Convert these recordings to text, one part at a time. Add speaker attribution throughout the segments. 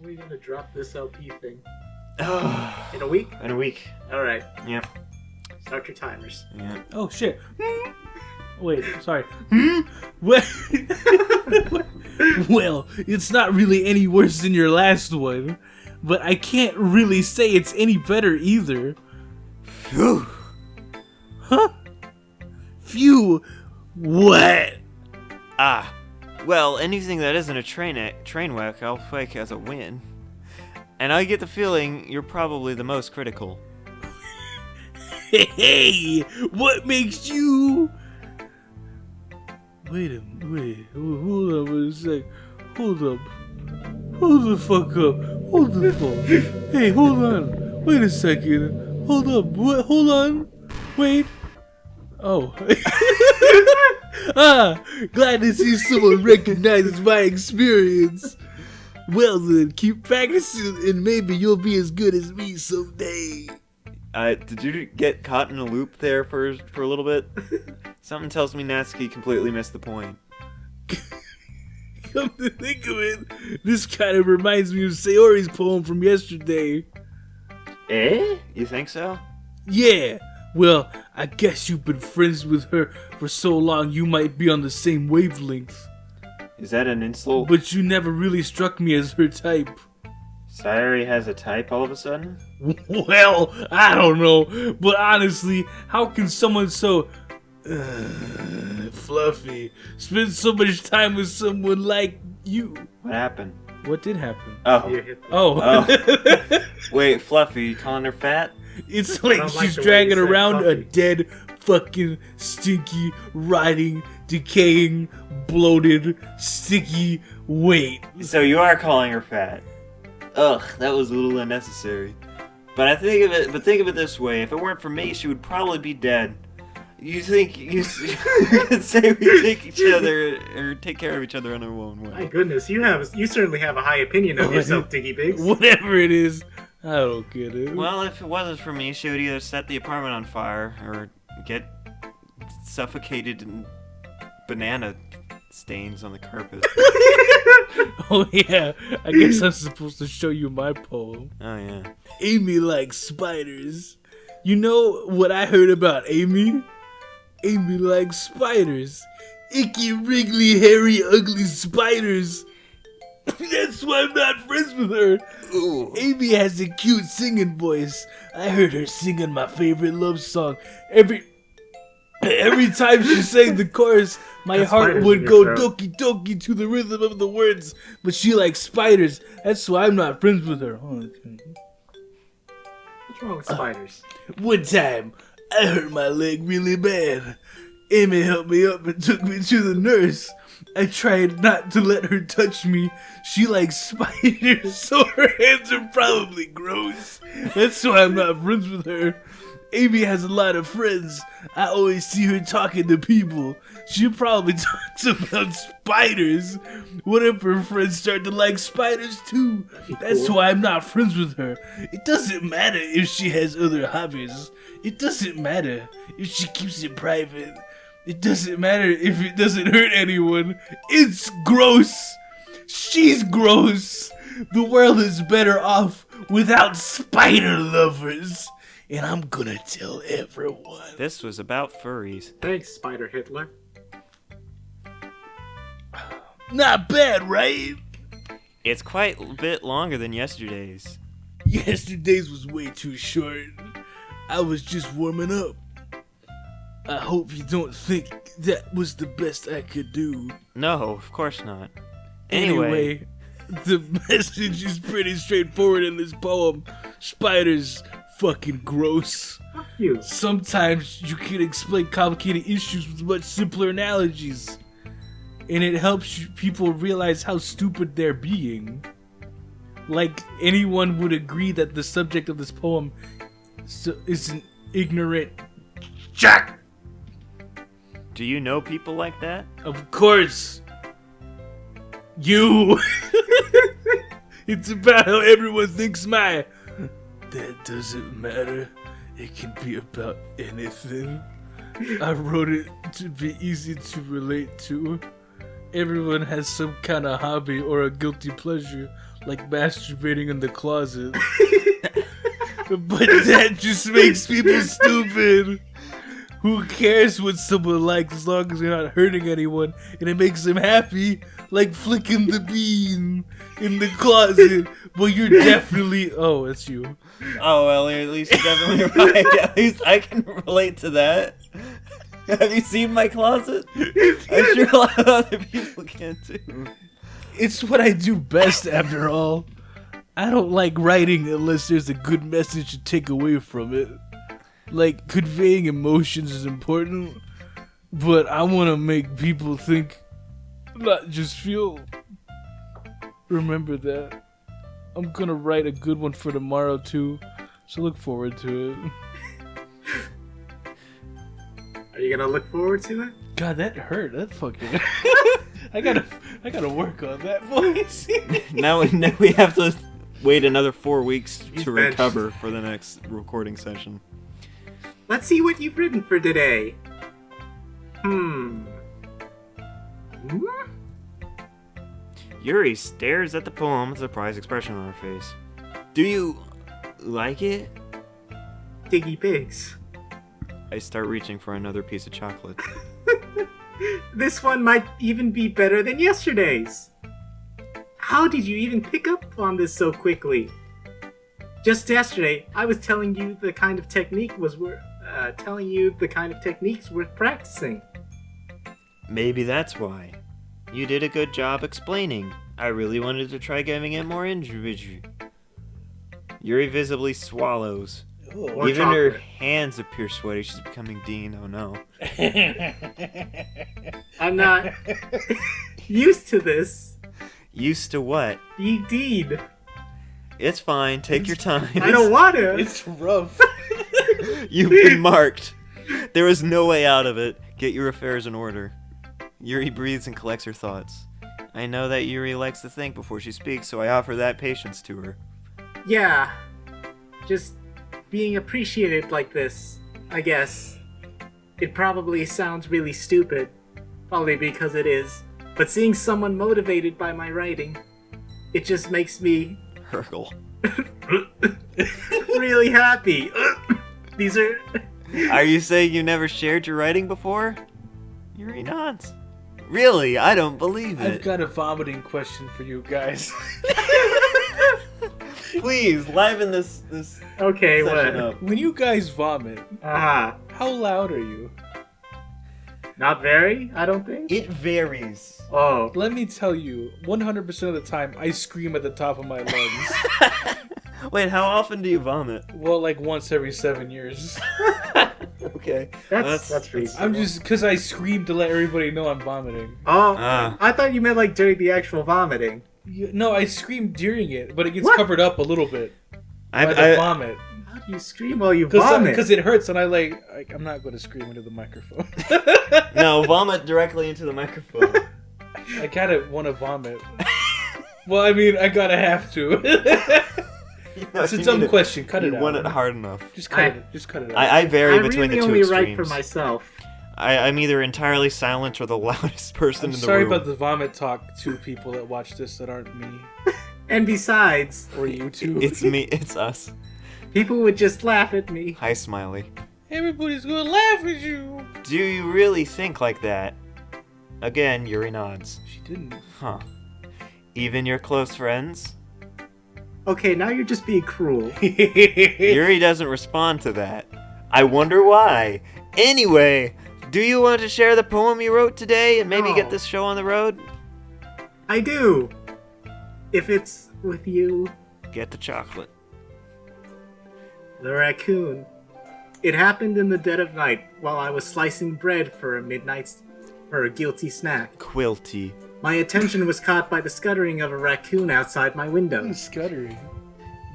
Speaker 1: When are we gonna drop this LP thing?
Speaker 2: In
Speaker 1: a week?
Speaker 2: In a week.
Speaker 1: Alright.
Speaker 2: Yep.
Speaker 1: Start your timers.
Speaker 2: Yeah.
Speaker 3: Oh, shit. Wait, sorry. Well, it's not really any worse than your last one, but I can't really say it's any better either.
Speaker 2: Phew.
Speaker 3: Huh? Phew. What?
Speaker 2: Well, anything that isn't a train wreck, I'll fake as a win. And I get the feeling you're probably the most critical.
Speaker 3: Hey, what makes you... Wait, hold on a sec. Hold up. Hold the fuck up. Hold the fuck. Hey, hold on. Wait a second. Hold up. What? Hold on. Wait. Oh. Glad to see someone recognizes my experience. Well then, keep practicing and maybe you'll be as good as me someday.
Speaker 2: Did you get caught in a loop there for a little bit? Something tells me Natsuki completely missed the point.
Speaker 3: Come to think of it, this kind of reminds me of Sayori's poem from yesterday.
Speaker 2: Eh? You think so?
Speaker 3: Yeah, well, I guess you've been friends with her for so long you might be on the same wavelength.
Speaker 2: Is that an insult?
Speaker 3: But you never really struck me as her type.
Speaker 2: Sayori has a type all of a sudden?
Speaker 3: Well, I don't know, but honestly, how can someone so fluffy spend so much time with someone like you?
Speaker 2: What happened?
Speaker 3: What did happen?
Speaker 2: Oh. Wait, Fluffy, you calling her fat?
Speaker 3: It's like she's dragging around a dead, fucking, stinky, rotting, decaying, bloated, sticky weight.
Speaker 2: So you are calling her fat. Ugh, that was a little unnecessary. But think of it this way: if it weren't for me, she would probably be dead. You think you could say we take each other or take care of each other in our own way?
Speaker 1: My goodness, you certainly have a high opinion of yourself, Diggy Biggs.
Speaker 3: Whatever it is, I don't get it.
Speaker 2: Well, if it wasn't for me, she would either set the apartment on fire or get suffocated in banana stains on the carpet.
Speaker 3: Oh yeah, I guess I'm supposed to show you my poem.
Speaker 2: Oh yeah.
Speaker 3: Amy likes spiders. You know what I heard about Amy? Amy likes spiders. Icky, wriggly, hairy, ugly spiders. That's why I'm not friends with her.
Speaker 2: Ooh.
Speaker 3: Amy has a cute singing voice. I heard her singing my favorite love song. Every time she sang the chorus, my heart would go Doki Doki to the rhythm of the words. But she likes spiders. That's why I'm not friends with her.
Speaker 1: What's wrong with spiders?
Speaker 3: One time, I hurt my leg really bad. Amy helped me up and took me to the nurse. I tried not to let her touch me. She likes spiders, so her hands are probably gross. That's why I'm not friends with her. Amy has a lot of friends. I always see her talking to people. She probably talks about spiders. What if her friends start to like spiders too? That's why I'm not friends with her. It doesn't matter if she has other hobbies. It doesn't matter if she keeps it private. It doesn't matter if it doesn't hurt anyone. It's gross. She's gross. The world is better off without spider lovers. And I'm gonna tell everyone.
Speaker 2: This was about furries.
Speaker 1: Thanks, Spider Hitler.
Speaker 3: Not bad, right?
Speaker 2: It's quite a bit longer than yesterday's.
Speaker 3: Yesterday's was way too short. I was just warming up. I hope you don't think that was the best I could do.
Speaker 2: No, of course not.
Speaker 3: Anyway, the message is pretty straightforward in this poem. Spiders fucking gross.
Speaker 1: Fuck you.
Speaker 3: Sometimes you can explain complicated issues with much simpler analogies. And it helps people realize how stupid they're being. Like, anyone would agree that the subject of this poem is an ignorant jack.
Speaker 2: Do you know people like that?
Speaker 3: Of course. You. It's about how everyone thinks my... That doesn't matter. It can be about anything. I wrote it to be easy to relate to. Everyone has some kind of hobby or a guilty pleasure, like masturbating in the closet. But that just makes people stupid. Who cares what someone likes as long as they're not hurting anyone and it makes them happy, like flicking the bean in the closet. Well, you're definitely... Oh, it's you.
Speaker 2: Oh, well, at least you're definitely right. At least I can relate to that. Have you seen my closet? I'm sure a lot of other people can too.
Speaker 3: It's what I do best, after all. I don't like writing unless there's a good message to take away from it. Like, conveying emotions is important, but I want to make people think, not just feel. Remember that. I'm gonna write a good one for tomorrow, too, so look forward to it.
Speaker 1: Are you gonna look forward to it?
Speaker 3: God, that hurt. That fucking... I gotta work on that voice.
Speaker 2: Now we have to wait another 4 weeks
Speaker 1: He's
Speaker 2: to
Speaker 1: benched.
Speaker 2: recover for the next recording session.
Speaker 1: Let's see what you've written for today.
Speaker 2: Yuri stares at the poem with a surprised expression on her face. Do you like it?
Speaker 1: Diggy pigs.
Speaker 2: I start reaching for another piece of chocolate.
Speaker 1: This one might even be better than yesterday's. How did you even pick up on this so quickly? Just yesterday, I was telling you the kind of techniques worth practicing.
Speaker 2: Maybe that's why. You did a good job explaining. I really wanted to try giving it more individual. Yuri visibly swallows.
Speaker 1: More
Speaker 2: Even her
Speaker 1: chocolate.
Speaker 2: hands appear sweaty. She's becoming Dean. Oh no.
Speaker 1: I'm not used to this.
Speaker 2: Used to what?
Speaker 1: Indeed.
Speaker 2: It's fine. Take your time.
Speaker 1: I don't want to.
Speaker 3: It's rough.
Speaker 2: You've been marked. There is no way out of it. Get your affairs in order. Yuri breathes and collects her thoughts. I know that Yuri likes to think before she speaks, so I offer that patience to her.
Speaker 1: Yeah. Just being appreciated like this, I guess. It probably sounds really stupid. Probably because it is. But seeing someone motivated by my writing, it just makes me
Speaker 2: Hurgle.
Speaker 1: really happy. These are...
Speaker 2: Are you saying you never shared your writing before? Yuri nods. Really? I don't believe
Speaker 3: I've
Speaker 2: it.
Speaker 3: got a vomiting question for you guys.
Speaker 2: Please, liven this
Speaker 1: Okay,
Speaker 2: session
Speaker 1: what?
Speaker 2: up.
Speaker 3: When you guys vomit,
Speaker 1: Uh-huh.
Speaker 3: how loud are you?
Speaker 1: Not very, I don't think.
Speaker 2: It varies.
Speaker 1: Oh.
Speaker 3: Let me tell you, 100% of the time, I scream at the top of my lungs.
Speaker 2: Wait, how often do you vomit?
Speaker 3: Well, like once every 7 years.
Speaker 2: Okay.
Speaker 1: That's reasonable.
Speaker 3: I'm just, because I scream to let everybody know I'm vomiting.
Speaker 1: Oh,
Speaker 2: Ah.
Speaker 1: I thought you meant like during the actual vomiting.
Speaker 3: No, I scream during it, but it gets
Speaker 1: What?
Speaker 3: covered up a little bit by the vomit.
Speaker 1: How do you scream while you vomit?
Speaker 3: Because it hurts, and I'm not going to scream into the microphone.
Speaker 2: No, vomit directly into the microphone.
Speaker 3: I gotta want to vomit. Well, I mean, I gotta have to. It's a dumb question. Cut it
Speaker 2: You
Speaker 3: out.
Speaker 2: want it hard enough.
Speaker 3: Just cut it. Just cut it out.
Speaker 2: I vary
Speaker 1: I
Speaker 2: between
Speaker 1: really
Speaker 2: the two
Speaker 1: only
Speaker 2: extremes.
Speaker 1: write for myself.
Speaker 2: I'm either entirely silent or the loudest person
Speaker 3: I'm
Speaker 2: in the
Speaker 3: sorry
Speaker 2: room.
Speaker 3: about the vomit talk to people that watch this that aren't me
Speaker 1: And besides,
Speaker 3: or you two.
Speaker 2: It's me. It's us.
Speaker 1: people would just laugh at me.
Speaker 2: Hi, Smiley.
Speaker 3: Everybody's gonna laugh at you.
Speaker 2: Do you really think like that? Again, Yuri nods.
Speaker 3: She didn't.
Speaker 2: Huh. Even your close friends?
Speaker 1: Okay, now you're just being cruel.
Speaker 2: Yuri doesn't respond to that. I wonder why. Anyway, do you want to share the poem you wrote today and maybe
Speaker 1: No.
Speaker 2: get this show on the road?
Speaker 1: I do. If it's with you,
Speaker 2: Get the chocolate.
Speaker 1: the raccoon. It happened in the dead of night while I was slicing bread for a guilty snack.
Speaker 2: Quilty.
Speaker 1: My attention was caught by the scuttering of a raccoon outside my window.
Speaker 3: Scuttering.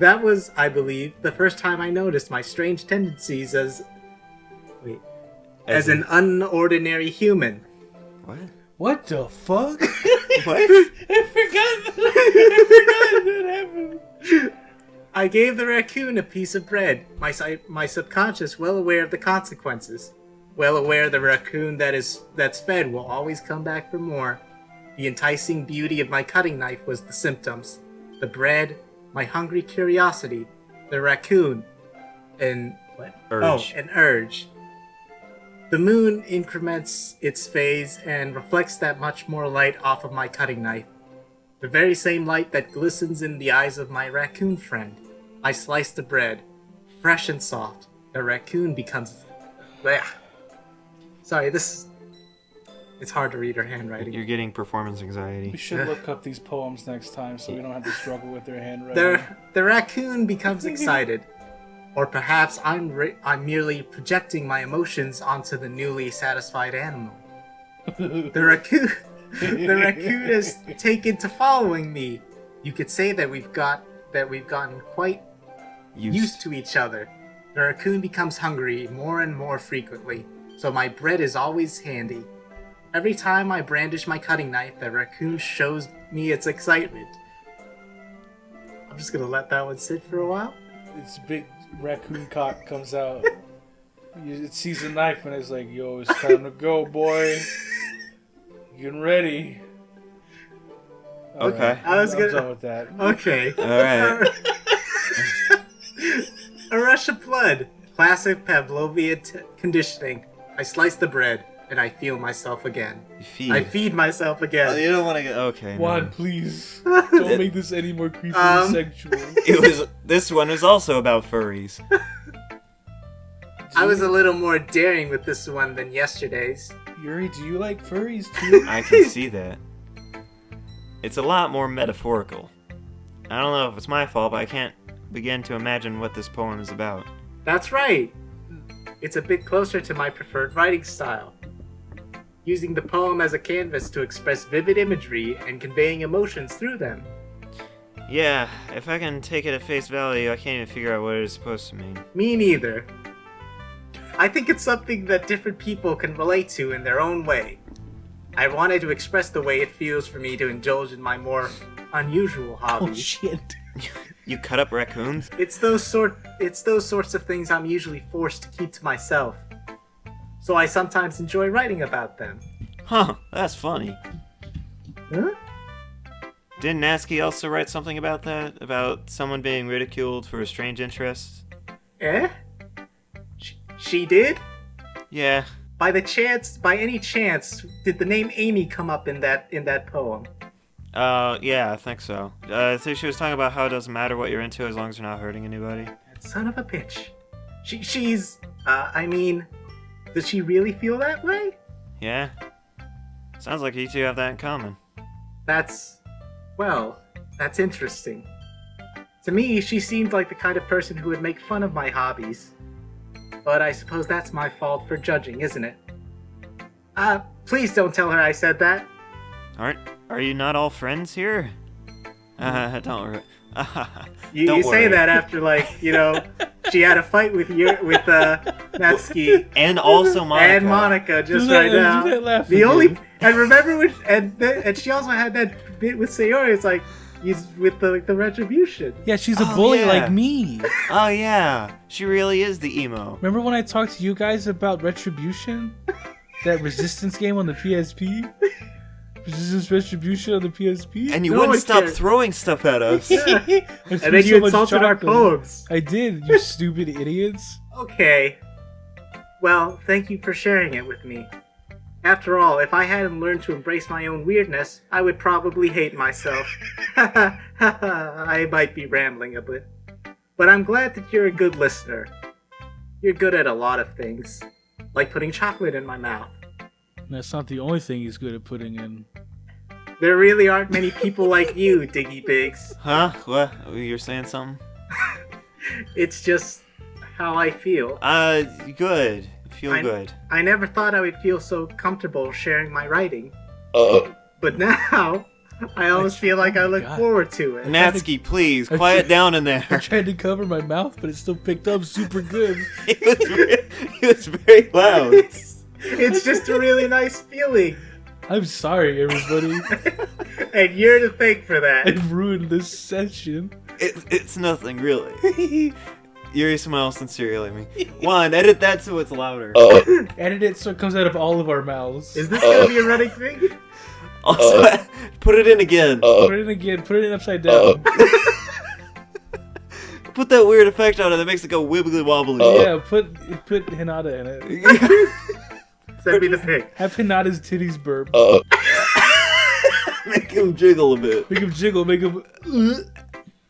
Speaker 1: That was, I believe, the first time I noticed my strange tendencies as an unordinary human.
Speaker 2: What?
Speaker 3: What the fuck?
Speaker 2: What?
Speaker 3: I forgot that happened.
Speaker 1: I gave the raccoon a piece of bread, my subconscious well aware of the consequences. Well aware the raccoon that's fed will always come back for more. The enticing beauty of my cutting knife was the symptoms. the bread, my hungry curiosity, the raccoon, and what?
Speaker 2: Urge.
Speaker 1: Oh, an urge. The moon increments its phase and reflects that much more light off of my cutting knife. The very same light that glistens in the eyes of my raccoon friend. I slice the bread. Fresh and soft. The raccoon becomes... Blech. Sorry, it's hard to read her handwriting.
Speaker 2: You're getting performance anxiety.
Speaker 3: We should look up these poems next time so we don't have to struggle with their handwriting.
Speaker 1: The raccoon becomes excited. Or perhaps I'm merely projecting my emotions onto the newly satisfied animal. The raccoon has taken to following me. You could say that we've gotten quite used to each other. The raccoon becomes hungry more and more frequently, so my bread is always handy. Every time I brandish my cutting knife, the raccoon shows me its excitement. I'm just gonna let that one sit for a while.
Speaker 3: Its big raccoon cock comes out. It sees a knife and it's like, yo, it's time to go, boy. Getting ready.
Speaker 2: Okay.
Speaker 3: I'm done with that.
Speaker 1: Okay.
Speaker 2: Alright.
Speaker 1: A rush of blood. Classic Pavlovian conditioning. I slice the bread, and I feel myself again. I feed myself again.
Speaker 2: Oh, you don't want to get... Okay.
Speaker 3: Juan,
Speaker 2: no.
Speaker 3: please. Don't make this any more creepy and sexual.
Speaker 2: This one was also about furries.
Speaker 1: I was a little more daring with this one than yesterday's.
Speaker 3: Yuri, do you like furries too?
Speaker 2: I can see that. It's a lot more metaphorical. I don't know if it's my fault, but I can't begin to imagine what this poem is about.
Speaker 1: That's right. It's a bit closer to my preferred writing style. Using the poem as a canvas to express vivid imagery and conveying emotions through them.
Speaker 2: Yeah, if I can take it at face value, I can't even figure out what it is supposed to mean.
Speaker 1: Me neither. I think it's something that different people can relate to in their own way. I wanted to express the way it feels for me to indulge in my more unusual hobbies.
Speaker 3: Oh shit.
Speaker 2: You cut up raccoons?
Speaker 1: It's those sorts of things I'm usually forced to keep to myself. So I sometimes enjoy writing about them.
Speaker 2: Huh, that's funny.
Speaker 1: Huh?
Speaker 2: Didn't Natsuki also write something about that? About someone being ridiculed for a strange interest?
Speaker 1: Eh? She did?
Speaker 2: Yeah.
Speaker 1: By any chance, did the name Amy come up in that poem?
Speaker 2: Yeah, I think so. I think she was talking about how it doesn't matter what you're into as long as you're not hurting anybody.
Speaker 1: Son of a bitch. Does she really feel that way?
Speaker 2: Yeah. Sounds like you two have that in common.
Speaker 1: That's interesting. To me, she seemed like the kind of person who would make fun of my hobbies. But I suppose that's my fault for judging, isn't it? Please don't tell her I said that.
Speaker 2: Are you not all friends here? Don't worry.
Speaker 1: You say that after, she had a fight with Natsuki.
Speaker 2: And also Monika.
Speaker 1: And Monika, just right now. And remember and she also had that bit with Sayori, it's like, he's with the retribution.
Speaker 3: Yeah, she's a bully like me.
Speaker 2: Oh yeah, she really is the emo.
Speaker 3: Remember when I talked to you guys about Retribution? That Resistance game on the PSP? Resistance Retribution on the PSP?
Speaker 2: And you wouldn't stop throwing stuff at us.
Speaker 1: Yeah. And then you insulted our poems.
Speaker 3: I did, you stupid idiots.
Speaker 1: Okay. Well, thank you for sharing it with me. After all, if I hadn't learned to embrace my own weirdness, I would probably hate myself. I might be rambling a bit. But I'm glad that you're a good listener. You're good at a lot of things. Like putting chocolate in my mouth.
Speaker 3: That's not the only thing he's good at putting in.
Speaker 1: There really aren't many people like you, Diggy Biggs.
Speaker 2: Huh? What? You're saying something?
Speaker 1: It's just how I feel.
Speaker 2: Good. Good.
Speaker 1: I never thought I would feel so comfortable sharing my writing. But now, I almost feel like I look forward to it.
Speaker 2: Natsuki, please, quiet down in there.
Speaker 3: I tried to cover my mouth, but it still picked up super good.
Speaker 2: It was very loud.
Speaker 1: It's just a really nice feeling.
Speaker 3: I'm sorry, everybody.
Speaker 1: And you're to thank for that.
Speaker 3: I've ruined this session.
Speaker 2: It's nothing, really. Yuri smiles sincerely at me. Juan, edit that so it's louder.
Speaker 3: Edit it so it comes out of all of our mouths.
Speaker 1: Is this gonna be a running thing?
Speaker 2: Also, put it in again.
Speaker 3: Put it in again. Put it in upside down.
Speaker 2: Put that weird effect on it that makes it go wibbly wobbly.
Speaker 3: Yeah, put Hinata in it.
Speaker 1: Send me the pic.
Speaker 3: Have Hinata's titties burp.
Speaker 2: Make him jiggle a bit.
Speaker 3: Make him jiggle. Make him.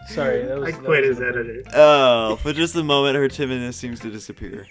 Speaker 3: Sorry, that was.
Speaker 1: I quit as editor.
Speaker 2: Oh, for just a moment, her timidness seems to disappear.